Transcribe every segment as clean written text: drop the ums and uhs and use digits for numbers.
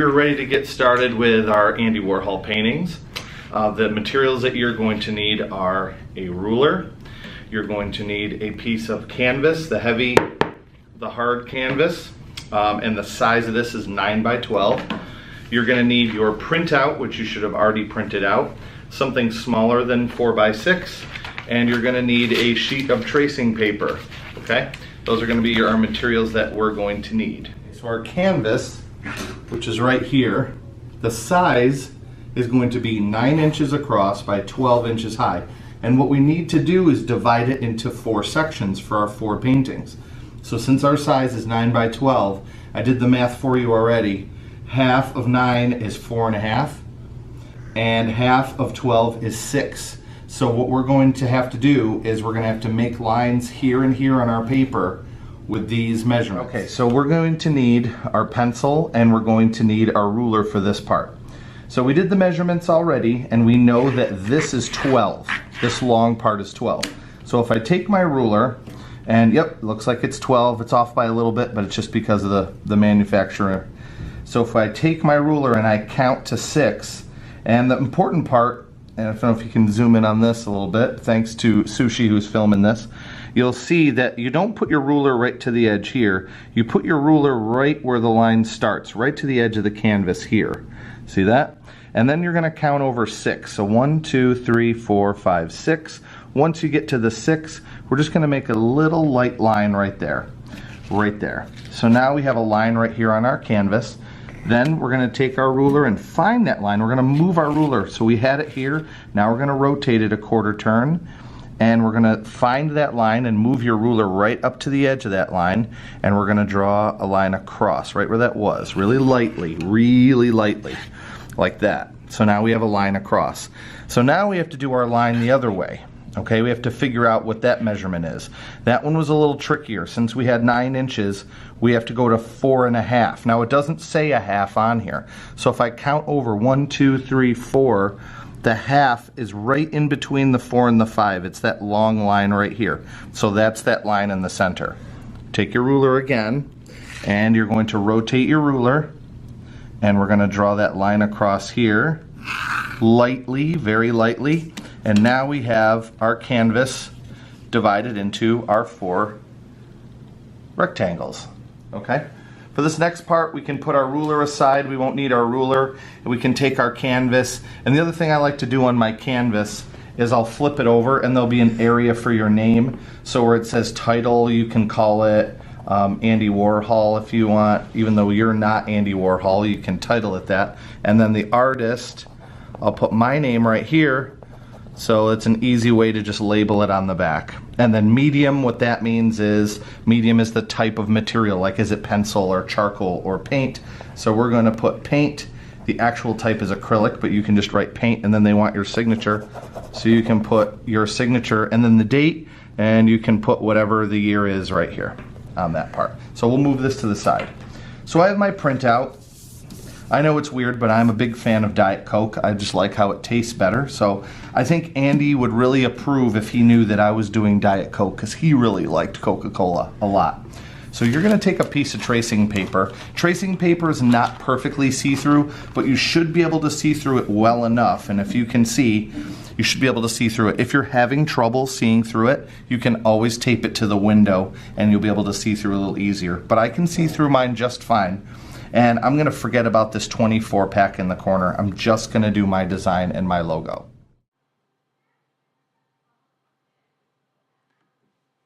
we're ready to get started with our Andy Warhol paintings. The materials that you're going to need are a ruler. You're going to need a piece of canvas, the hard canvas, and the size of this is 9 by 12. You're going to need your printout, which you should have already printed out, something smaller than 4 by 6, and you're going to need a sheet of tracing paper. Okay, those are going to be our materials that we're going to need. So our canvas, which is right here, the size is going to be 9 inches across by 12 inches high. And what we need to do is divide it into 4 sections for our 4 paintings. So since our size is 9 by 12, I did the math for you already. Half of 9 is 4.5, and half of 12 is 6. So what we're going to have to do is we're going to have to make lines here and here on our paper with these measurements. Okay, so we're going to need our pencil and we're going to need our ruler for this part. So we did the measurements already and we know that this is 12. This long part is 12. So if I take my ruler, and yep, looks like it's 12. It's off by a little bit, but it's just because of the manufacturer. So if I take my ruler and I count to 6, and the important part, and I don't know if you can zoom in on this a little bit, thanks to Sushi who's filming this, you'll see that you don't put your ruler right to the edge here. You put your ruler right where the line starts, right to the edge of the canvas here. See that? And then you're going to count over 6. So 1, 2, 3, 4, 5, 6. Once you get to the 6, we're just going to make a little light line right there. Right there. So now we have a line right here on our canvas. Then we're going to take our ruler and find that line. We're going to move our ruler. So we had it here. Now we're going to rotate it a quarter turn. And we're going to find that line and move your ruler right up to the edge of that line. And we're going to draw a line across right where that was. Really lightly, like that. So now we have a line across. So now we have to do our line the other way. Okay, we have to figure out what that measurement is. That one was a little trickier. Since we had 9 inches, we have to go to 4.5. Now it doesn't say a half on here. So if I count over 1, 2, 3, 4, the half is right in between the 4 and the 5. It's that long line right here. So that's that line in the center. Take your ruler again, and you're going to rotate your ruler, and we're going to draw that line across here, lightly, very lightly. And now we have our canvas divided into our 4 rectangles. Okay? For this next part, we can put our ruler aside. We won't need our ruler. And we can take our canvas. And the other thing I like to do on my canvas is I'll flip it over and there'll be an area for your name. So where it says title, you can call it Andy Warhol if you want. Even though you're not Andy Warhol, you can title it that. And then the artist, I'll put my name right here. So it's an easy way to just label it on the back. And then medium, what that means is, medium is the type of material, like is it pencil or charcoal or paint. So we're going to put paint. The actual type is acrylic, but you can just write paint, and then they want your signature. So you can put your signature and then the date, and you can put whatever the year is right here on that part. So we'll move this to the side. So I have my printout. I know it's weird, but I'm a big fan of Diet Coke. I just like how it tastes better. So I think Andy would really approve if he knew that I was doing Diet Coke, because he really liked Coca-Cola a lot. So you're going to take a piece of tracing paper. Tracing paper is not perfectly see-through, but you should be able to see through it well enough. And if you can see, you should be able to see through it. If you're having trouble seeing through it, you can always tape it to the window and you'll be able to see through a little easier. But I can see through mine just fine. And I'm going to forget about this 24 pack in the corner. I'm just going to do my design and my logo.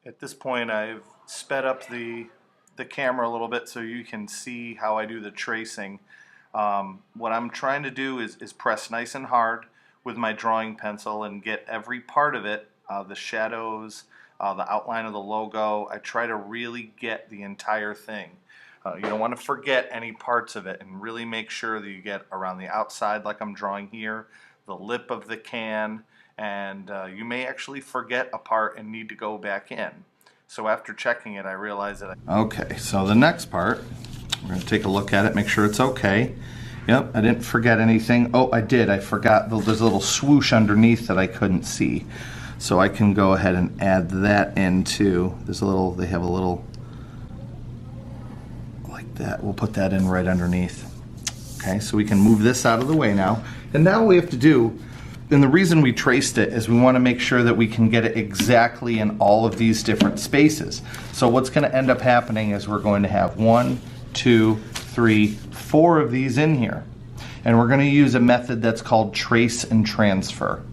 At this point, I've sped up the camera a little bit so you can see how I do the tracing. What I'm trying to do is press nice and hard with my drawing pencil and get every part of it, the shadows, the outline of the logo. I try to really get the entire thing. You don't want to forget any parts of it, and really make sure that you get around the outside like I'm drawing here, the lip of the can, and you may actually forget a part and need to go back in. So after checking it, I realized that Okay, so the next part, we're going to take a look at it, make sure it's okay. Yep, I didn't forget anything. Oh, I did. I forgot there's a little swoosh underneath that I couldn't see. So I can go ahead and add that into, they have a little, like that. We'll put that in right underneath. Okay, so we can move this out of the way now. And now what we have to do, and the reason we traced it is we want to make sure that we can get it exactly in all of these different spaces. So what's going to end up happening is we're going to have 1, 2, 3, 4 of these in here. And we're going to use a method that's called trace and transfer.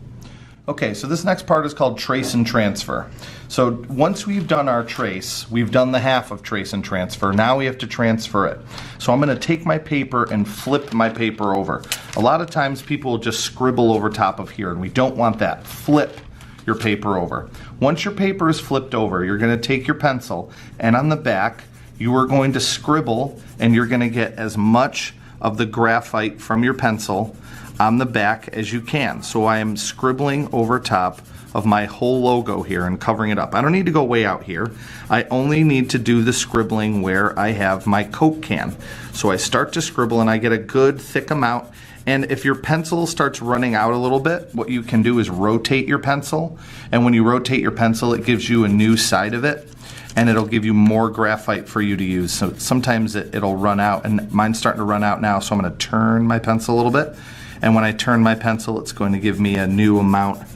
Okay, so this next part is called trace and transfer. So once we've done our trace, we've done the half of trace and transfer, now we have to transfer it. So I'm going to take my paper and flip my paper over. A lot of times people will just scribble over top of here, and we don't want that. Flip your paper over. Once your paper is flipped over, you're going to take your pencil, and on the back, you are going to scribble, and you're going to get as much of the graphite from your pencil on the back as you can. So I am scribbling over top of my whole logo here and covering it up. I don't need to go way out here. I only need to do the scribbling where I have my Coke can. So I start to scribble and I get a good thick amount. And if your pencil starts running out a little bit, what you can do is rotate your pencil. And when you rotate your pencil, it gives you a new side of it, and it'll give you more graphite for you to use. So sometimes it'll run out, and mine's starting to run out now, so I'm going to turn my pencil a little bit. And when I turn my pencil, it's going to give me a new amount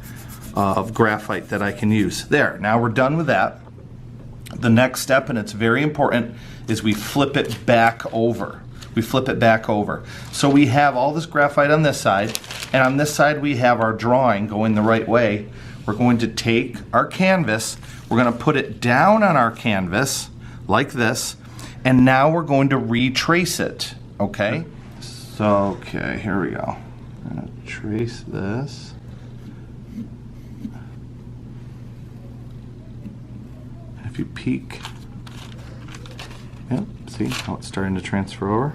of graphite that I can use. There, now we're done with that. The next step, and it's very important, is we flip it back over. We flip it back over. So we have all this graphite on this side, and on this side we have our drawing going the right way. We're going to take our canvas, we're going to put it down on our canvas like this, and now we're going to retrace it, okay? So, okay, here we go. I'm going to trace this. And if you peek, yep, see how it's starting to transfer over?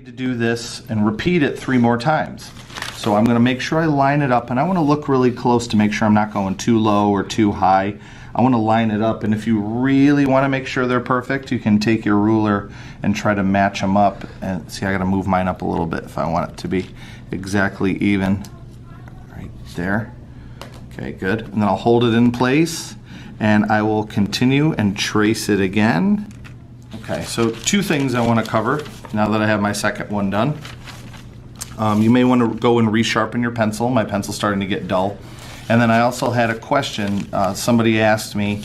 To do this and repeat it 3 more times. So I'm going to make sure I line it up, and I want to look really close to make sure I'm not going too low or too high. I want to line it up, and if you really want to make sure they're perfect, you can take your ruler and try to match them up. And see, I got to move mine up a little bit if I want it to be exactly even. Right there. Okay, good. And then I'll hold it in place, and I will continue and trace it again. Okay, so 2 things I want to cover now that I have my second one done. You may want to go and resharpen your pencil. My pencil's starting to get dull. And then I also had a question. Somebody asked me,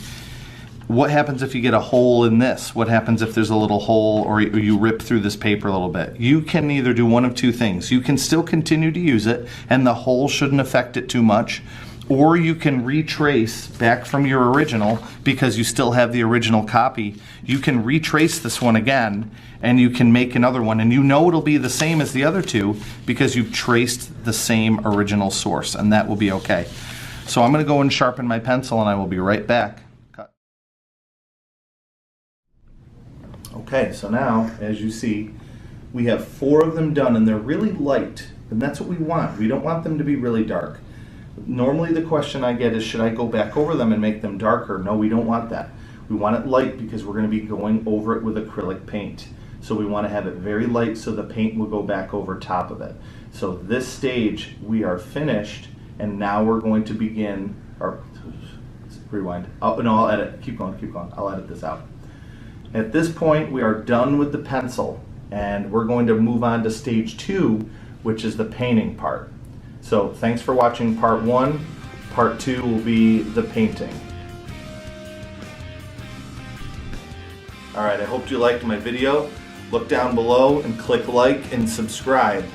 what happens if you get a hole in this? What happens if there's a little hole or you rip through this paper a little bit? You can either do one of 2 things. You can still continue to use it, and the hole shouldn't affect it too much. Or you can retrace back from your original, because you still have the original copy. You can retrace this one again, and you can make another one, and you know it'll be the same as the other 2 because you've traced the same original source, and that will be okay. So I'm going to go and sharpen my pencil, and I will be right back. Cut. Okay, so now, as you see, we have 4 of them done, and they're really light, and that's what we want. We don't want them to be really dark. Normally the question I get is, should I go back over them and make them darker? No, we don't want that. We want it light because we're going to be going over it with acrylic paint. So we want to have it very light so the paint will go back over top of it. So this stage we are finished, and now we're going to begin, or rewind. Oh, no, I'll edit. Keep going, keep going. I'll edit this out. At this point we are done with the pencil, and we're going to move on to stage 2, which is the painting part. So thanks for watching part 1. Part 2 will be the painting. Alright, I hope you liked my video. Look down below and click like and subscribe.